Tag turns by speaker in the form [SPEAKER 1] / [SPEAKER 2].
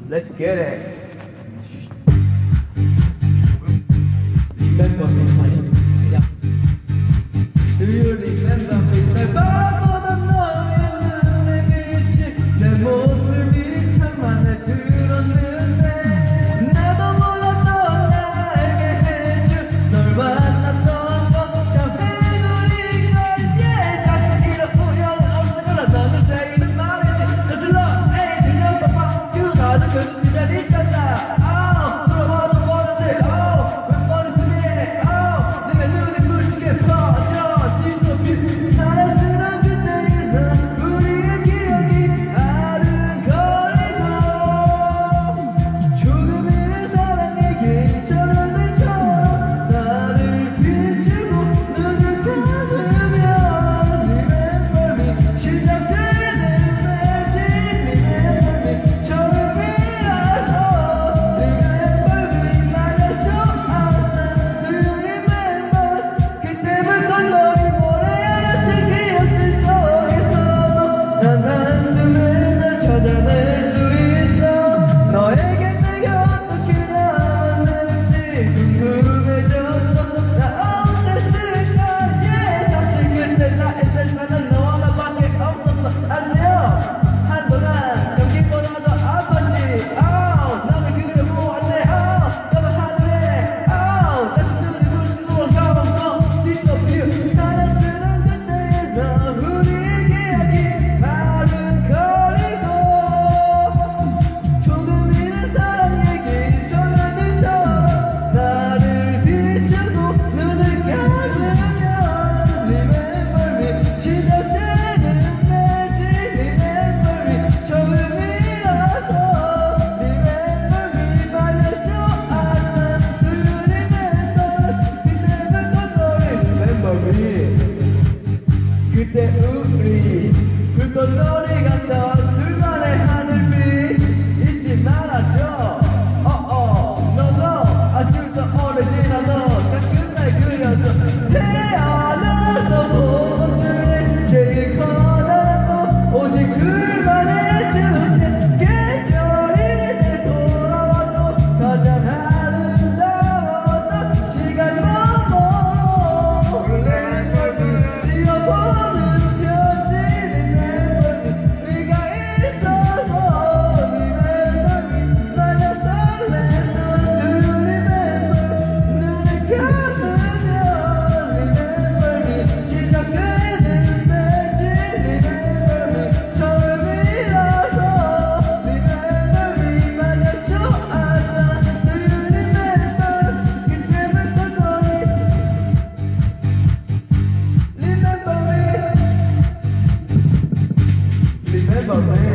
[SPEAKER 1] Let's get it. Remember me, honey. Yeah. Do you remember me? 날 바라보던 너의 눈에 비친 내 모습이 참 맘에 들었는데 나도 몰랐던 나에게 해준 널 만났던 거 참 행운인걸 yeah. 다시 이런 우연은 없을 거라 너는 새이는 말이지 Cause love ain't enough about you 나도 그 기다리 있단다 물어봐도 뭐라대 왜 머릿속에 네가 눈에 부시게 퍼져 뒤섞인 사랑스러운 그때의 너 우리의 기억이 아른거리고 조금이는 사랑에게 저녁들처럼 나를 비추고 눈을 감으면 Remember me 시작되는 매직 Remember me 처음이라서 Remember me 말해줘 않았어 Do you remember 그때 불꽃놀이 모래같은 기억들 속에서도 난 한숨에 널 찾아낼 수 있어 너에게 내가 어떻게 남았는지 궁금해졌어 나 어땠을까 yeah. 사실 그때 나의 세상은 너와 나밖에 없었어 안녕 한동안 여기보다 더 아팠지 나는 그래 보았네 까만 하늘에 다시 눈을 부시고 가만둬 disappear 사랑스러운 그때의 너 우리의 기억이 아른거리고 조금이는 사랑에게 저녁들처럼 나를 비추고 눈을 감으면 Remember me 시작되는 매직 Remember me 처음이라서 Remember me 말려줘 않아 Do you remember 그때 불꽃놀이 Remember me 그때 우리 불꽃놀이 갔던 둘만의 하늘빛 잊지 말아줘 너도 아주 더 오래 지나도 가끔 날 그려줘 태어나서 본 중에 제일 커다란 거 오직 둘만의 주제 계절이 돌아와도 가장 아름다웠던 시간 너머 Remember me 뛰어보는 편지 Remember me 네가 있어서 Remember me 마냥 설렜던 Do you remember 눈을 감으면 Remember me 시작되는 매직 Remember me 처음이라서 Remember me 마냥 좋았다 Do you remember 그때 불꽃놀이 Remember me Remember me